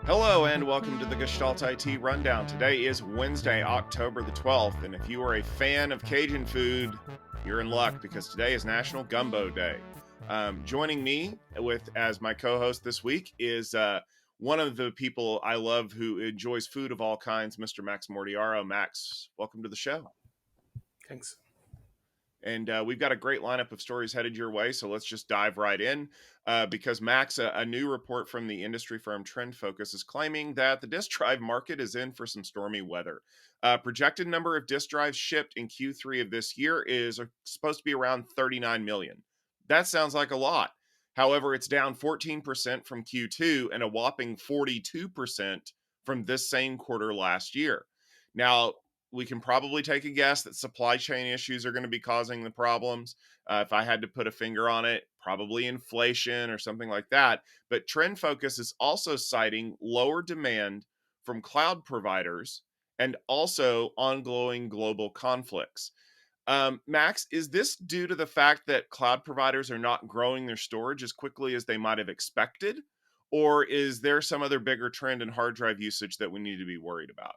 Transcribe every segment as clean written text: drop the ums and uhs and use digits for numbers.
Hello and welcome to the Gestalt IT Rundown. Today is Wednesday, October the 12th, and if you are a fan of Cajun food, you're in luck because today is National Gumbo Day. Joining me as my co-host this week is one of the people I love who enjoys food of all kinds, Mr. Max Mortiaro. Max, welcome to the show. Thanks. And we've got a great lineup of stories headed your way, so let's just dive right in. Because Max, a new report from the industry firm Trend Focus is claiming that the disk drive market is in for some stormy weather. Projected number of disk drives shipped in Q3 of this year is supposed to be around 39 million. That sounds like a lot. However, it's down 14% from Q2 and a whopping 42% from this same quarter last year. Now, we can probably take a guess that supply chain issues are going to be causing the problems. If I had to put a finger on it, probably inflation or something like that. But Trend Focus is also citing lower demand from cloud providers and also ongoing global conflicts. Max, is this due to the fact that cloud providers are not growing their storage as quickly as they might have expected? Or is there some other bigger trend in hard drive usage that we need to be worried about?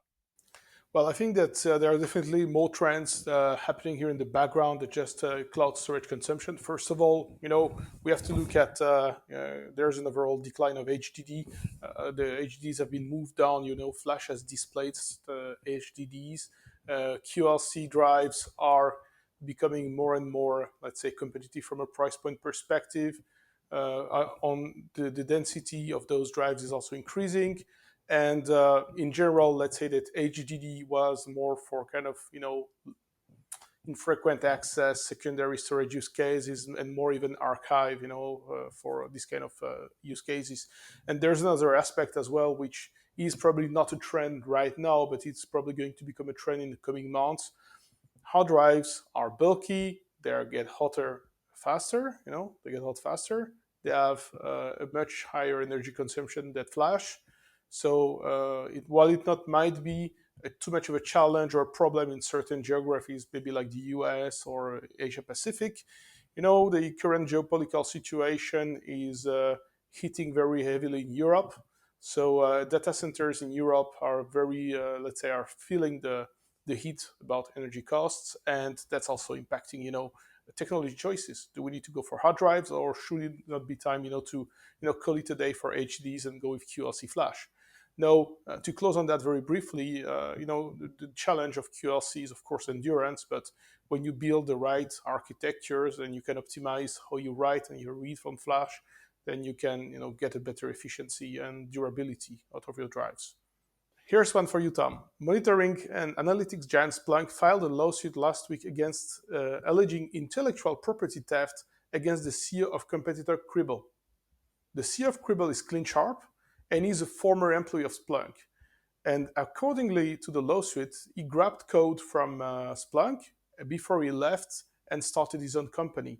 Well, I think that there are definitely more trends happening here in the background than just cloud storage consumption. First of all, we have to look at there's an overall decline of HDD. The HDDs have been moved down. Flash has displaced HDDs. QLC drives are becoming more and more, let's say, competitive from a price point perspective. On the density of those drives is also increasing. And in general, let's say that HDD was more for kind of, infrequent access, secondary storage use cases, and more even archive, for this kind of use cases. And there's another aspect as well, which is probably not a trend right now, but it's probably going to become a trend in the coming months. Hard drives are bulky, they get hotter faster, they get hot faster. They have a much higher energy consumption than flash. So while it not might be too much of a challenge or a problem in certain geographies, maybe like the US or Asia Pacific, the current geopolitical situation is hitting very heavily in Europe. So data centers in Europe are very, let's say, are feeling the heat about energy costs, and that's also impacting, technology choices. Do we need to go for hard drives, or should it not be time, to call it a day for HDs and go with QLC flash? No, to close on that very briefly, the challenge of QLC is, of course, endurance. But when you build the right architectures and you can optimize how you write and you read from Flash, then you can, get a better efficiency and durability out of your drives. Here's one for you, Tom. Monitoring and analytics giant Splunk filed a lawsuit last week against alleging intellectual property theft against the CEO of competitor Cribl. The CEO of Cribl is Clint Sharp, and he's a former employee of Splunk. And accordingly to the lawsuit, he grabbed code from Splunk before he left and started his own company.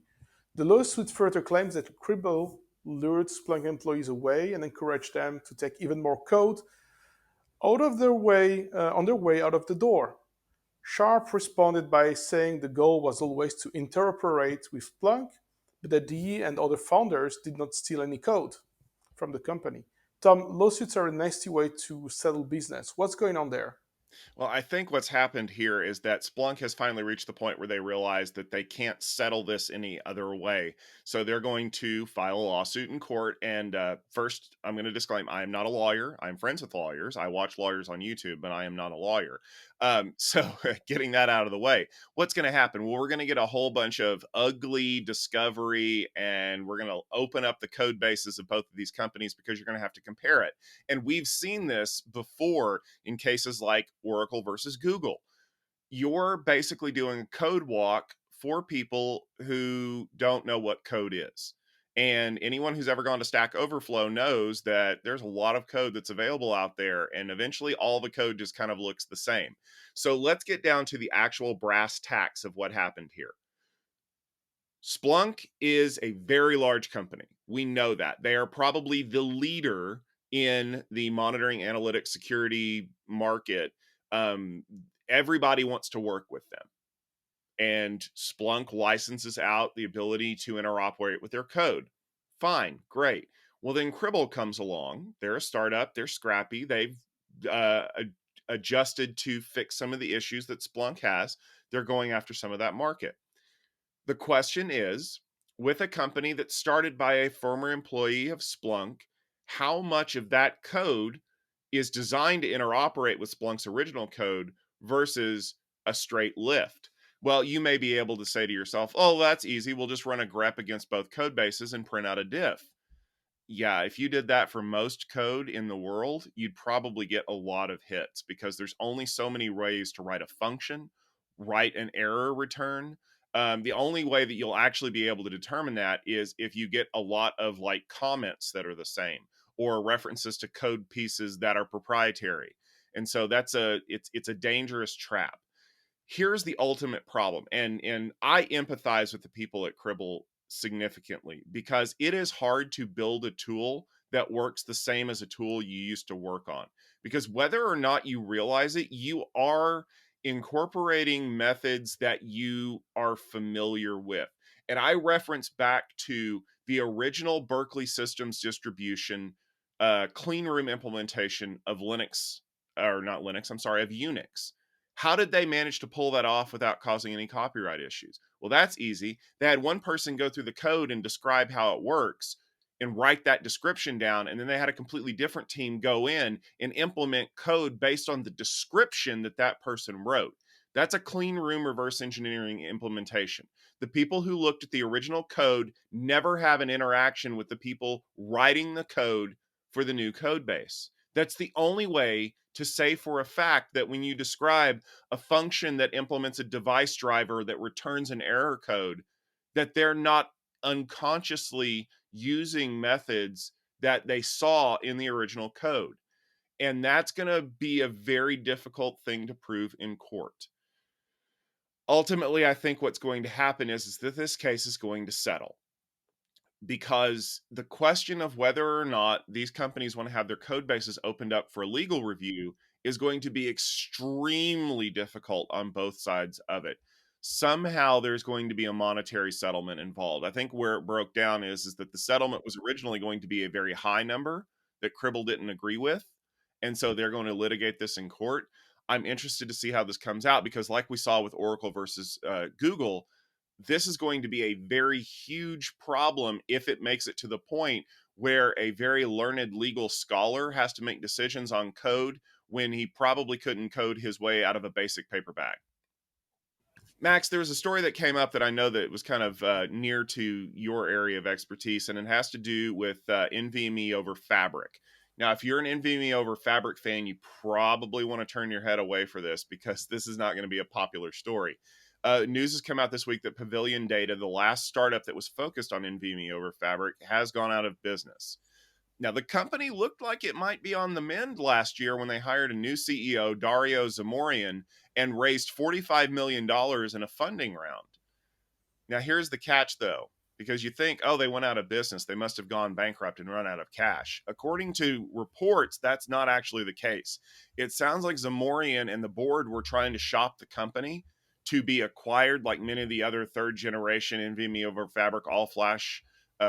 The lawsuit further claims that Cribl lured Splunk employees away and encouraged them to take even more code out of their way on their way out of the door. Sharp responded by saying the goal was always to interoperate with Splunk, but that he and other founders did not steal any code from the company. Tom, lawsuits are a nasty way to settle business. What's going on there? Well, I think what's happened here is that Splunk has finally reached the point where they realize that they can't settle this any other way. So they're going to file a lawsuit in court. And first, I'm going to disclaim I am not a lawyer. I'm friends with lawyers. I watch lawyers on YouTube, but I am not a lawyer. So getting that out of the way, what's going to happen? Well, we're going to get a whole bunch of ugly discovery, and we're going to open up the code bases of both of these companies because you're going to have to compare it. And we've seen this before in cases like Oracle versus Google. You're basically doing a code walk for people who don't know what code is. And anyone who's ever gone to Stack Overflow knows that there's a lot of code that's available out there, and eventually all the code just kind of looks the same. So let's get down to the actual brass tacks of what happened here. Splunk is a very large company. We know that. They are probably the leader in the monitoring, analytics, security market. Everybody wants to work with them. And Splunk licenses out the ability to interoperate with their code. Fine, great. Well, then Cribl comes along. They're a startup. They're scrappy. They've adjusted to fix some of the issues that Splunk has. They're going after some of that market. The question is, with a company that started by a former employee of Splunk, how much of that code is designed to interoperate with Splunk's original code versus a straight lift? Well, you may be able to say to yourself, oh, that's easy. We'll just run a grep against both code bases and print out a diff. Yeah, if you did that for most code in the world, you'd probably get a lot of hits because there's only so many ways to write a function, write an error return. The only way that you'll actually be able to determine that is if you get a lot of like comments that are the same or references to code pieces that are proprietary. And so it's a dangerous trap. Here's the ultimate problem, and I empathize with the people at Cribl significantly because it is hard to build a tool that works the same as a tool you used to work on, because whether or not you realize it, you are incorporating methods that you are familiar with. And I reference back to the original Berkeley systems distribution clean room implementation of Linux, or not Linux, I'm sorry, of Unix. How did they manage to pull that off without causing any copyright issues? Well, that's easy. They had one person go through the code and describe how it works and write that description down. And then they had a completely different team go in and implement code based on the description that that person wrote. That's a clean room reverse engineering implementation. The people who looked at the original code never have an interaction with the people writing the code for the new code base. That's the only way to say for a fact that when you describe a function that implements a device driver that returns an error code, that they're not unconsciously using methods that they saw in the original code. And that's going to be a very difficult thing to prove in court. Ultimately, I think what's going to happen is that this case is going to settle, because the question of whether or not these companies want to have their code bases opened up for legal review is going to be extremely difficult on both sides of it. Somehow there's going to be a monetary settlement involved. I think where it broke down is that the settlement was originally going to be a very high number that Cribl didn't agree with. And so they're going to litigate this in court. I'm interested to see how this comes out because, like we saw with Oracle versus Google, this is going to be a very huge problem if it makes it to the point where a very learned legal scholar has to make decisions on code when he probably couldn't code his way out of a basic paper bag. Max, there was a story that came up that I know that was kind of near to your area of expertise, and it has to do with NVMe over Fabric. Now, if you're an NVMe over Fabric fan, you probably want to turn your head away for this because this is not going to be a popular story. News has come out this week that Pavilion Data, the last startup that was focused on NVMe over Fabric, has gone out of business. Now, the company looked like it might be on the mend last year when they hired a new CEO, Dario Zamorian, and raised $45 million in a funding round. Now, here's the catch, though, because you think, oh, they went out of business. They must have gone bankrupt and run out of cash. According to reports, that's not actually the case. It sounds like Zamorian and the board were trying to shop the company to be acquired like many of the other third generation NVMe over Fabric all flash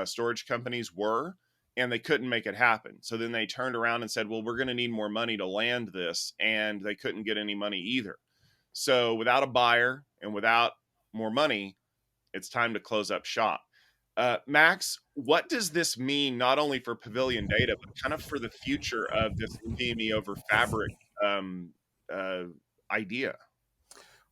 storage companies were, and they couldn't make it happen. So then they turned around and said, well, we're going to need more money to land this, and they couldn't get any money either. So without a buyer and without more money, it's time to close up shop. Max, what does this mean not only for Pavilion Data, but kind of for the future of this NVMe over Fabric uh, idea?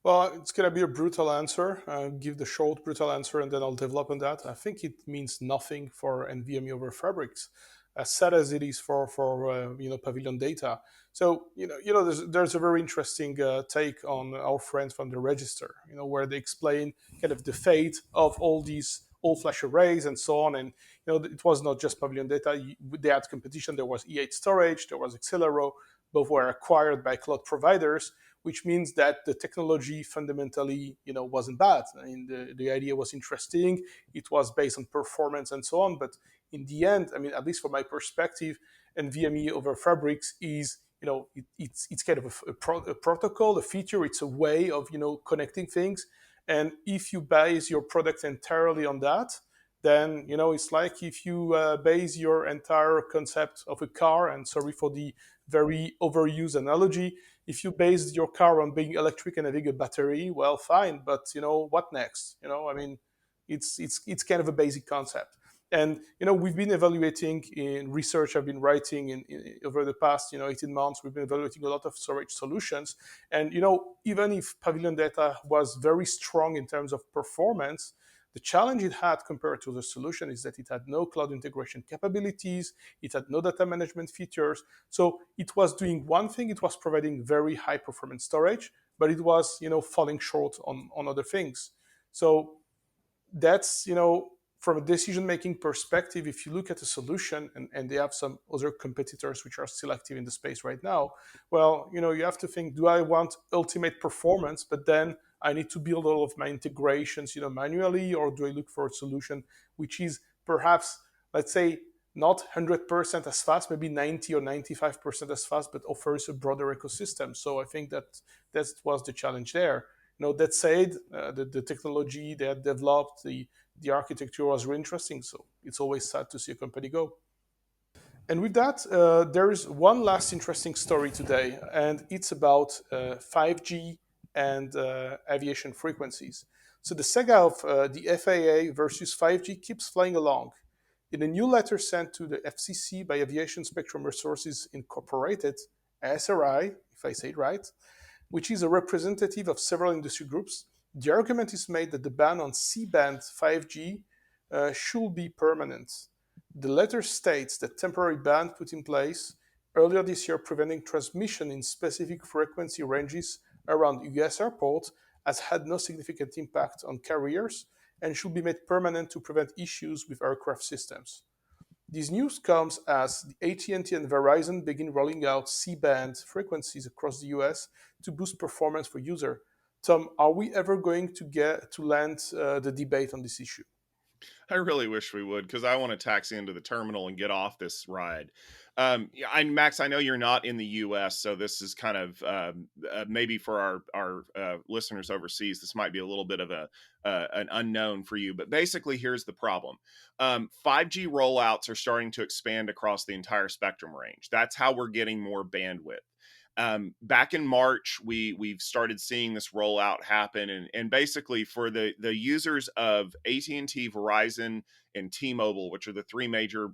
Well, it's going to be a brutal answer. Give the short, brutal answer, and then I'll develop on that. I think it means nothing for NVMe over Fabrics, as sad as it is for Pavilion Data. So there's a very interesting take on our friends from the Register, where they explain kind of the fate of all these all flash arrays and so on. And it was not just Pavilion Data. They had competition. There was E8 Storage, there was Accelero. Both were acquired by cloud providers, which means that the technology fundamentally, wasn't bad. I mean, the idea was interesting. It was based on performance and so on. But in the end, I mean, at least from my perspective, NVMe over Fabrics is, it's kind of a protocol, a feature. It's a way of, connecting things. And if you base your product entirely on that, then it's like if you base your entire concept of a car, and sorry for the very overused analogy, if you base your car on being electric and having a battery, well, fine, but what next? I mean, it's kind of a basic concept. And we've been evaluating in research I've been writing over the past 18 months. We've been evaluating a lot of storage solutions, and even if Pavilion data was very strong in terms of performance, the challenge it had compared to the solution is that it had no cloud integration capabilities, it had no data management features. So it was doing one thing, it was providing very high performance storage, but it was falling short on other things. So that's from a decision making perspective, if you look at a solution, and they have some other competitors which are still active in the space right now, well, you have to think, do I want ultimate performance, but then I need to build all of my integrations manually, or do I look for a solution which is perhaps, let's say, not 100% as fast, maybe 90 or 95% as fast, but offers a broader ecosystem? So I think that was the challenge there. That said, the technology they had developed, the architecture was really interesting. So it's always sad to see a company go. And with that, there is one last interesting story today, and it's about 5G and aviation frequencies. So the saga of the FAA versus 5G keeps flying along. In a new letter sent to the FCC by Aviation Spectrum Resources Incorporated, ASRI, if I say it right, which is a representative of several industry groups, the argument is made that the ban on C-band 5G should be permanent. The letter states that temporary ban put in place earlier this year preventing transmission in specific frequency ranges around US airports has had no significant impact on carriers and should be made permanent to prevent issues with aircraft systems. This news comes as the AT&T and Verizon begin rolling out C-band frequencies across the US to boost performance for users. Tom, are we ever going to get to land the debate on this issue? I really wish we would, because I want to taxi into the terminal and get off this ride. Yeah, Max, I know you're not in the U.S., so this is kind of maybe for our listeners overseas, this might be a little bit of an unknown for you. But basically, here's the problem: 5G rollouts are starting to expand across the entire spectrum range. That's how we're getting more bandwidth. Back in March, we've started seeing this rollout happen, and basically for the users of AT&T, Verizon, and T-Mobile, which are the three major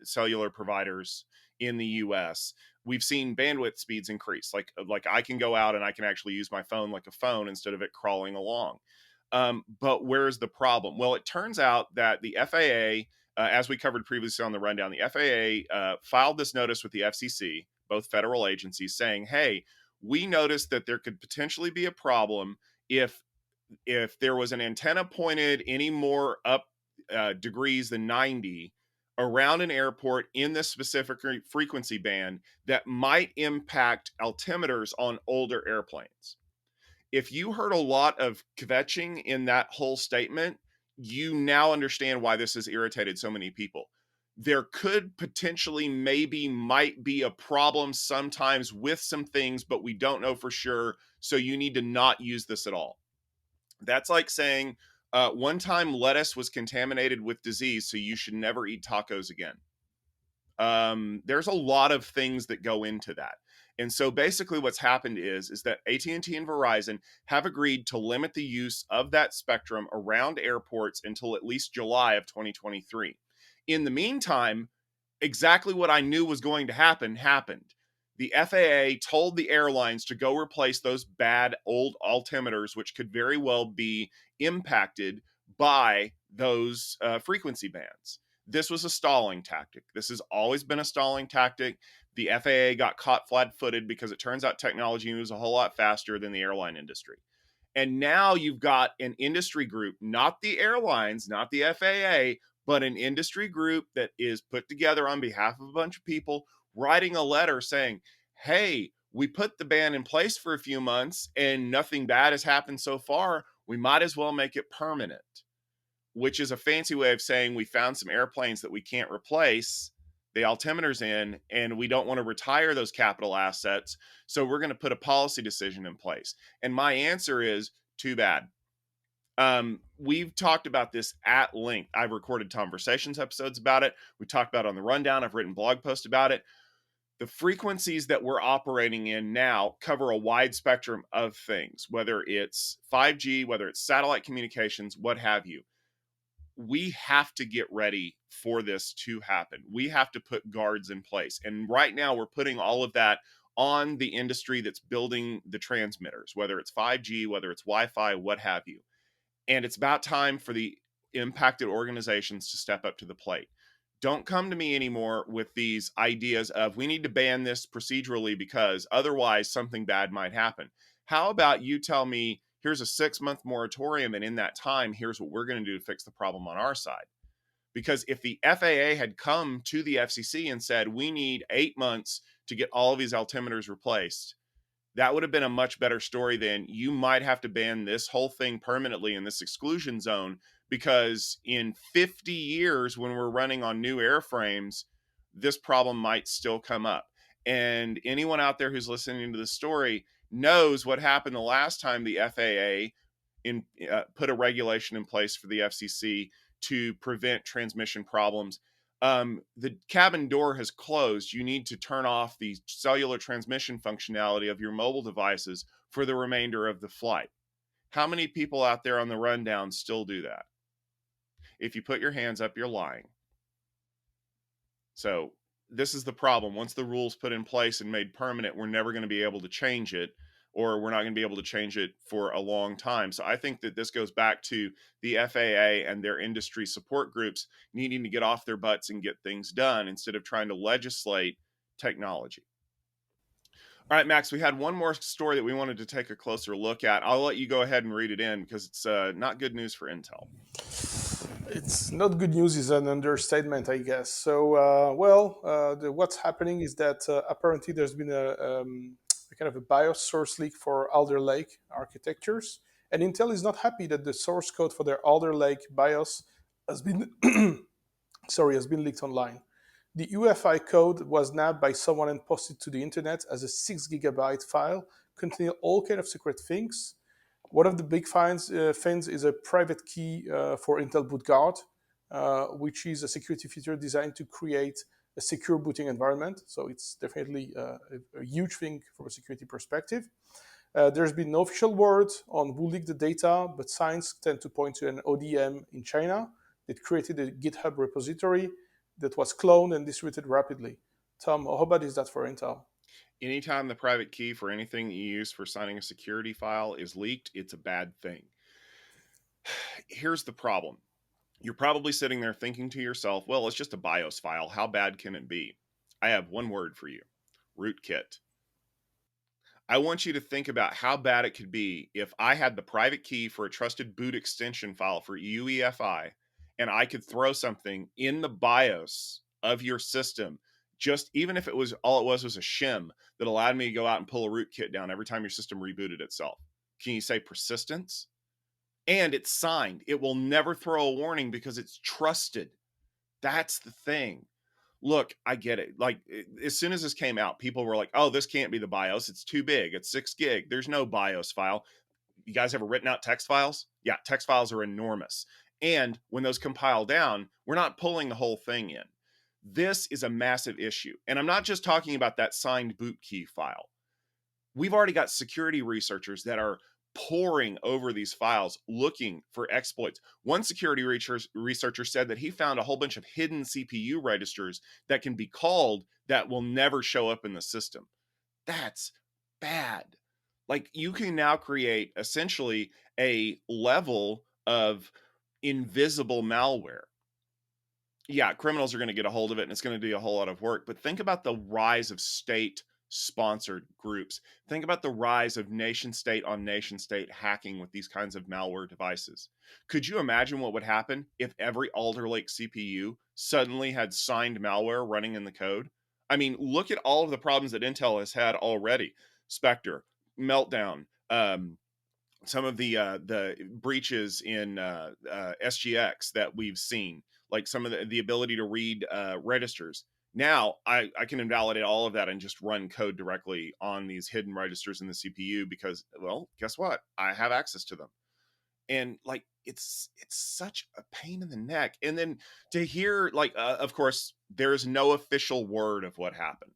cellular providers in the U.S., we've seen bandwidth speeds increase. Like I can go out and I can actually use my phone like a phone instead of it crawling along. But where's the problem? Well, it turns out that the FAA, as we covered previously on the rundown, the FAA filed this notice with the FCC, both federal agencies, saying, "Hey, we noticed that there could potentially be a problem if there was an antenna pointed any more up degrees than 90 around an airport in this specific frequency band that might impact altimeters on older airplanes." If you heard a lot of kvetching in that whole statement, you now understand why this has irritated so many people. There could potentially, maybe, might be a problem sometimes with some things, but we don't know for sure. So you need to not use this at all. That's like saying one time lettuce was contaminated with disease, so you should never eat tacos again. There's a lot of things that go into that. And so basically what's happened is that AT&T and Verizon have agreed to limit the use of that spectrum around airports until at least July of 2023. In the meantime, exactly what I knew was going to happen happened. The FAA told the airlines to go replace those bad old altimeters, which could very well be impacted by those frequency bands. This was a stalling tactic. This has always been a stalling tactic. The FAA got caught flat-footed because it turns out technology moves a whole lot faster than the airline industry. And now you've got an industry group, not the airlines, not the FAA, but an industry group that is put together on behalf of a bunch of people, writing a letter saying, "Hey, we put the ban in place for a few months and nothing bad has happened so far. We might as well make it permanent," which is a fancy way of saying we found some airplanes that we can't replace the altimeters in, and we don't want to retire those capital assets. So we're going to put a policy decision in place. And my answer is too bad. We've talked about this at length. I've recorded conversations episodes about it. We talked about it on the rundown. I've written blog posts about it. The frequencies that we're operating in now cover a wide spectrum of things, whether it's 5G, whether it's satellite communications, what have you. We have to get ready for this to happen. We have to put guards in place. And right now, we're putting all of that on the industry that's building the transmitters, whether it's 5G, whether it's Wi Fi, what have you. And it's about time for the impacted organizations to step up to the plate. Don't come to me anymore with these ideas of we need to ban this procedurally because otherwise something bad might happen. How about you tell me here's a 6-month moratorium, and in that time, here's what we're going to do to fix the problem on our side? Because if the FAA had come to the FCC and said, we need 8 months to get all of these altimeters replaced, that would have been a much better story than you might have to ban this whole thing permanently in this exclusion zone because in 50 years when we're running on new airframes this problem might still come up. And anyone out there who's listening to the story knows what happened the last time the FAA put a regulation in place for the FCC to prevent transmission problems. The cabin door has closed. You need to turn off the cellular transmission functionality of your mobile devices for the remainder of the flight. How many people out there on the rundown still do that? If you put your hands up, you're lying. So this is the problem. Once the rules put in place and made permanent, we're never going to be able to change it, or we're not going to be able to change it for a long time. So I think that this goes back to the FAA and their industry support groups needing to get off their butts and get things done instead of trying to legislate technology. All right, Max, we had one more story that we wanted to take a closer look at. I'll let you go ahead and read it in because it's not good news for Intel. It's not good news is an understatement, I guess. So, what's happening is that apparently there's been a kind of a BIOS source leak for Alder Lake architectures, and Intel is not happy that the source code for their Alder Lake BIOS has been has been leaked online. The UEFI code was nabbed by someone and posted to the internet as a 6 gigabyte file containing all kind of secret things. One of the big finds is a private key for Intel Boot Guard, which is a security feature designed to create a secure booting environment. So it's definitely a huge thing from a security perspective. There's been no official word on who leaked the data, but signs tend to point to an ODM in China that created a GitHub repository that was cloned and distributed rapidly. Tom, how bad is that for Intel? Anytime the private key for anything you use for signing a security file is leaked, it's a bad thing. Here's the problem. You're probably sitting there thinking to yourself, well, it's just a BIOS file. How bad can it be? I have one word for you: rootkit. I want you to think about how bad it could be if I had the private key for a trusted boot extension file for UEFI and I could throw something in the BIOS of your system, just even if it was all it was a shim that allowed me to go out and pull a rootkit down every time your system rebooted itself. Can you say persistence? And it's signed. It will never throw a warning because it's trusted. That's the thing. Look, I get it. Like, as soon as this came out, people were like, oh, this can't be the BIOS. It's too big. It's 6 gig. There's no BIOS file. You guys ever written out text files? Yeah, text files are enormous. And when those compile down, we're not pulling the whole thing in. This is a massive issue. And I'm not just talking about that signed boot key file. We've already got security researchers that are poring over these files looking for exploits. One security researcher said that he found a whole bunch of hidden CPU registers that can be called that will never show up in the system. That's bad. Like, you can now create essentially a level of invisible malware. Yeah, criminals are going to get a hold of it and it's going to do a whole lot of work. But think about the rise of state sponsored groups. Think about the rise of nation state on nation state hacking with these kinds of malware devices. Could you imagine what would happen if every Alder Lake CPU suddenly had signed malware running in the code? I mean, look at all of the problems that Intel has had already. Spectre, Meltdown, some of the breaches in SGX that we've seen, like some of the ability to read registers. Now I can invalidate all of that and just run code directly on these hidden registers in the CPU because, well, guess what? I have access to them. And like it's such a pain in the neck. And then to hear like of course there's no official word of what happened.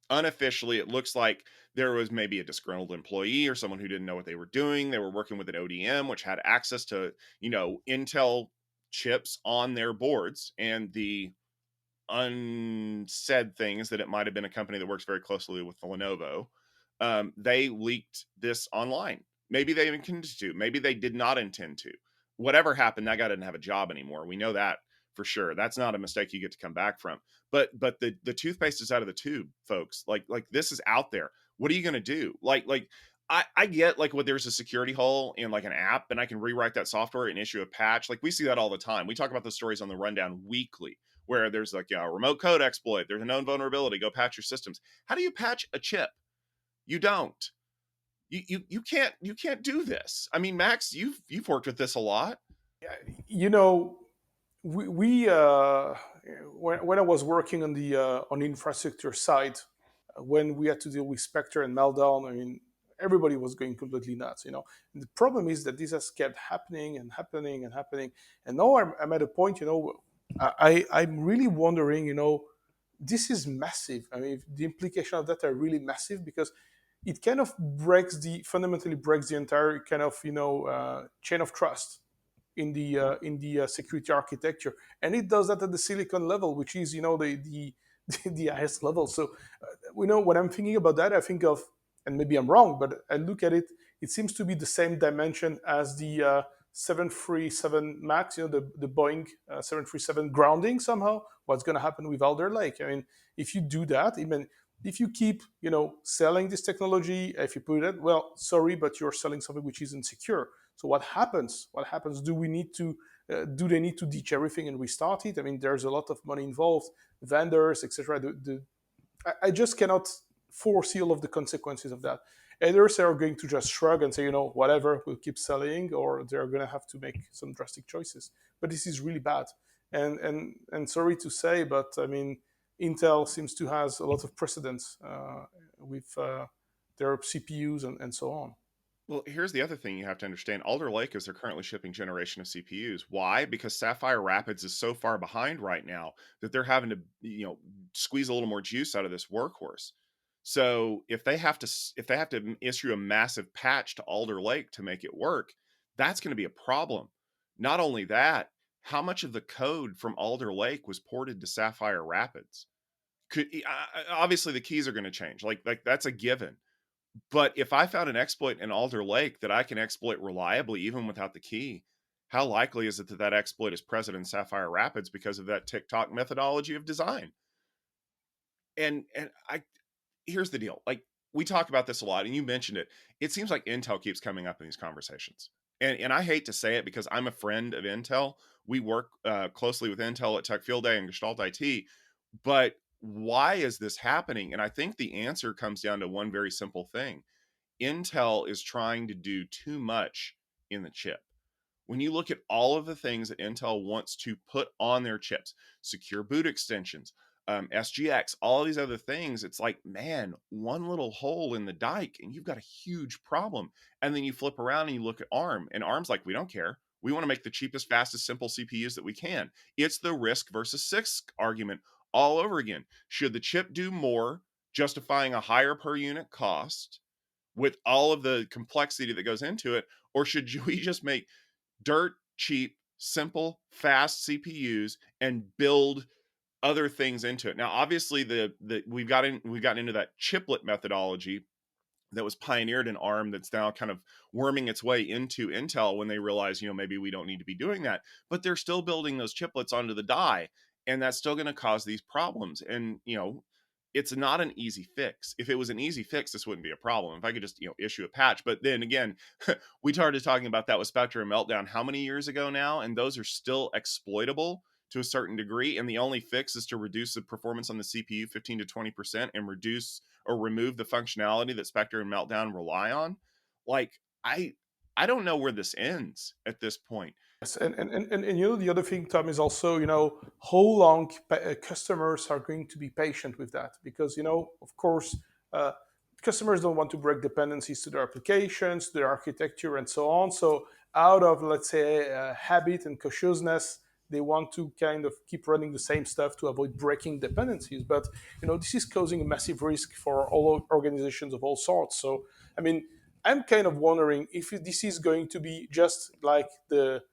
Unofficially, it looks like there was maybe a disgruntled employee or someone who didn't know what they were doing. They were working with an ODM, which had access to, Intel chips on their boards. And the unsaid things that it might have been a company that works very closely with Lenovo. They leaked this online. Maybe they intended to. Maybe they did not intend to. Whatever happened, that guy didn't have a job anymore. We know that for sure. That's not a mistake you get to come back from. But the toothpaste is out of the tube, folks. Like this is out there. What are you gonna do? I get like what there's a security hole in like an app, and I can rewrite that software and issue a patch. Like we see that all the time. We talk about those stories on the rundown weekly where there's like a remote code exploit, there's a known vulnerability, go patch your systems. How do you patch a chip? You don't. You can't do this. I mean, Max, you've worked with this a lot. You know, we when I was working on the infrastructure side, when we had to deal with Spectre and Meltdown, I mean, everybody was going completely nuts. And the problem is that this has kept happening and happening and happening, and now I'm at a point. I'm really wondering. This is massive. I mean, the implication of that are really massive because it kind of fundamentally breaks the entire kind of chain of trust in the security architecture, and it does that at the silicon level, which is the the highest level. So when I'm thinking about that, I think of, and maybe I'm wrong, but I look at it, it seems to be the same dimension as the 737 Max, the Boeing 737 grounding somehow. What's going to happen with Alder Lake? I mean, if you do that, even if you keep selling this technology, if you put it, well, sorry, but you're selling something which isn't secure. So what happens? What happens? Do they need to ditch everything and restart it? I mean, there's a lot of money involved, vendors, etc. I just cannot foresee all of the consequences of that. Either they are going to just shrug and say, whatever, we'll keep selling, or they're going to have to make some drastic choices. But this is really bad. And sorry to say, but I mean, Intel seems to has a lot of precedence with their CPUs and so on. Well, here's the other thing you have to understand. Alder Lake is their currently shipping generation of CPUs. Why? Because Sapphire Rapids is so far behind right now that they're having to, squeeze a little more juice out of this workhorse. So if they have to issue a massive patch to Alder Lake to make it work, that's going to be a problem. Not only that, how much of the code from Alder Lake was ported to Sapphire Rapids? Obviously the keys are going to change. Like that's a given. But if I found an exploit in Alder Lake that I can exploit reliably, even without the key, how likely is it that that exploit is present in Sapphire Rapids because of that TikTok methodology of design? And here's the deal. Like we talk about this a lot, and you mentioned it. It seems like Intel keeps coming up in these conversations. And I hate to say it because I'm a friend of Intel. We work closely with Intel at Tech Field Day and Gestalt IT. But why is this happening? And I think the answer comes down to one very simple thing. Intel is trying to do too much in the chip. When you look at all of the things that Intel wants to put on their chips, secure boot extensions, SGX, all of these other things, it's like, man, one little hole in the dike and you've got a huge problem. And then you flip around and you look at ARM, and ARM's like, we don't care. We want to make the cheapest, fastest, simple CPUs that we can. It's the risk versus CISC argument all over again. Should the chip do more, justifying a higher per unit cost with all of the complexity that goes into it? Or should we just make dirt cheap, simple, fast CPUs and build other things into it? Now, obviously, the we've gotten into that chiplet methodology that was pioneered in ARM that's now kind of worming its way into Intel when they realize, maybe we don't need to be doing that. But they're still building those chiplets onto the die, and that's still going to cause these problems. And, it's not an easy fix. If it was an easy fix, this wouldn't be a problem. If I could just, issue a patch. But then again, we started talking about that with Spectre and Meltdown how many years ago now? And those are still exploitable to a certain degree. And the only fix is to reduce the performance on the CPU 15 to 20% and reduce or remove the functionality that Spectre and Meltdown rely on. Like, I don't know where this ends at this point. Yes, and the other thing, Tom, is also how long customers are going to be patient with that, because of course customers don't want to break dependencies to their applications, their architecture, and so on. So out of, let's say, habit and cautiousness, they want to kind of keep running the same stuff to avoid breaking dependencies. But this is causing a massive risk for all organizations of all sorts. So I mean, I'm kind of wondering if this is going to be just like the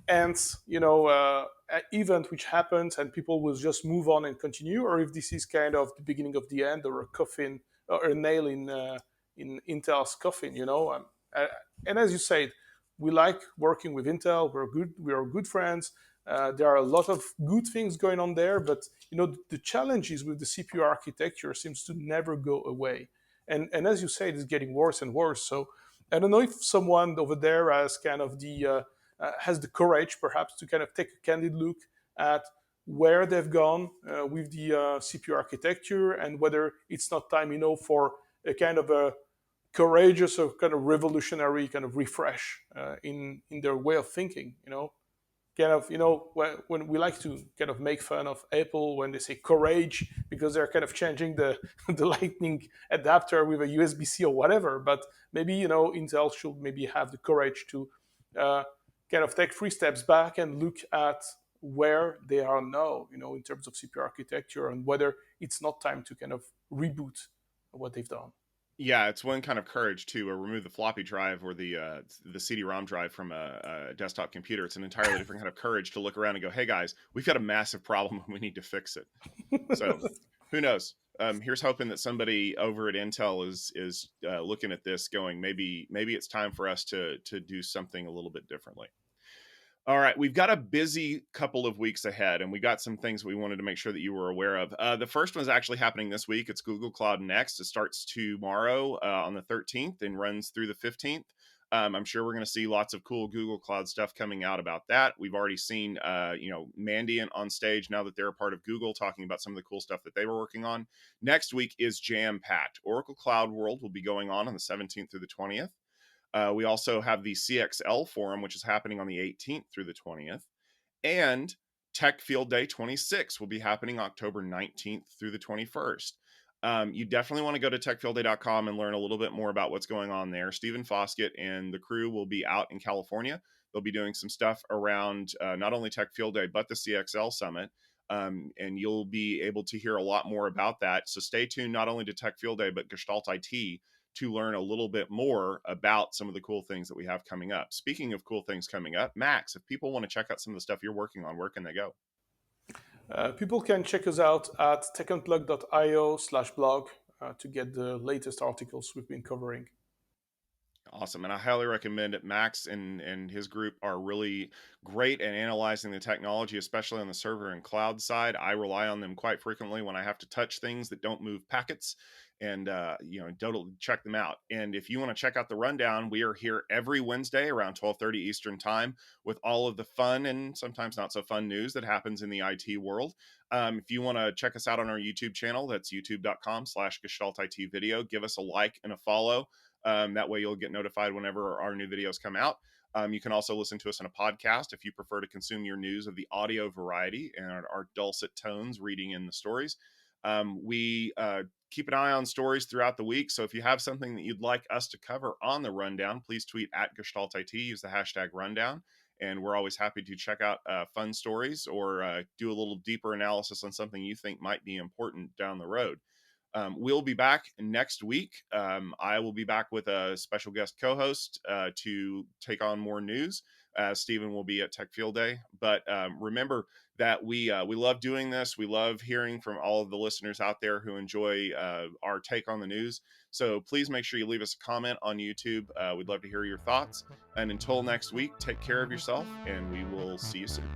ends, event which happens and people will just move on and continue, or if this is kind of the beginning of the end, or a coffin, or a nail in Intel's coffin. Uh, and as you said, we like working with Intel. We are good friends. There are a lot of good things going on there, but the challenges with the CPU architecture seems to never go away. And as you said, it's getting worse and worse. So I don't know if someone over there has kind of has the courage, perhaps, to kind of take a candid look at where they've gone with the CPU architecture, and whether it's not time, for a kind of a courageous or kind of revolutionary kind of refresh in their way of thinking. Kind of, when we like to kind of make fun of Apple when they say courage, because they're kind of changing the the lightning adapter with a USB-C or whatever. But maybe, Intel should maybe have the courage to uh, kind of take 3 steps back and look at where they are now, in terms of CPU architecture, and whether it's not time to kind of reboot what they've done. Yeah, it's one kind of courage to remove the floppy drive or the CD-ROM drive from a desktop computer. It's an entirely different kind of courage to look around and go, "Hey guys, we've got a massive problem and we need to fix it." So, who knows? Here's hoping that somebody over at Intel is looking at this, going, maybe it's time for us to do something a little bit differently. All right, we've got a busy couple of weeks ahead, and we got some things we wanted to make sure that you were aware of. The first one is actually happening this week. It's Google Cloud Next. It starts tomorrow on the 13th and runs through the 15th. I'm sure we're going to see lots of cool Google Cloud stuff coming out about that. We've already seen, Mandiant on stage now that they're a part of Google, talking about some of the cool stuff that they were working on. Next week is jam-packed. Oracle Cloud World will be going on the 17th through the 20th. We also have the CXL Forum, which is happening on the 18th through the 20th. And Tech Field Day 26 will be happening October 19th through the 21st. You definitely want to go to techfieldday.com and learn a little bit more about what's going on there. Stephen Foskett and the crew will be out in California. They'll be doing some stuff around not only Tech Field Day, but the CXL Summit. And you'll be able to hear a lot more about that. So stay tuned not only to Tech Field Day, but Gestalt IT, to learn a little bit more about some of the cool things that we have coming up. Speaking of cool things coming up, Max, if people want to check out some of the stuff you're working on, where can they go? People can check us out at techunplug.io/blog to get the latest articles we've been covering. Awesome. And I highly recommend it. Max and his group are really great at analyzing the technology, especially on the server and cloud side. I rely on them quite frequently when I have to touch things that don't move packets, and totally check them out. And if you want to check out the rundown, we are here every Wednesday around 12:30 Eastern time with all of the fun and sometimes not so fun news that happens in the IT world. If you want to check us out on our YouTube channel, that's youtube.com/Gestalt IT video. Give us a like and a follow. That way you'll get notified whenever our new videos come out. You can also listen to us on a podcast if you prefer to consume your news of the audio variety and our dulcet tones reading in the stories. We keep an eye on stories throughout the week. So if you have something that you'd like us to cover on the rundown, please tweet at Gestalt IT, use the hashtag rundown. And we're always happy to check out fun stories or do a little deeper analysis on something you think might be important down the road. We'll be back next week. I will be back with a special guest co-host to take on more news. Stephen will be at Tech Field Day. But remember that we love doing this. We love hearing from all of the listeners out there who enjoy our take on the news. So please make sure you leave us a comment on YouTube. We'd love to hear your thoughts. And until next week, take care of yourself, and we will see you soon.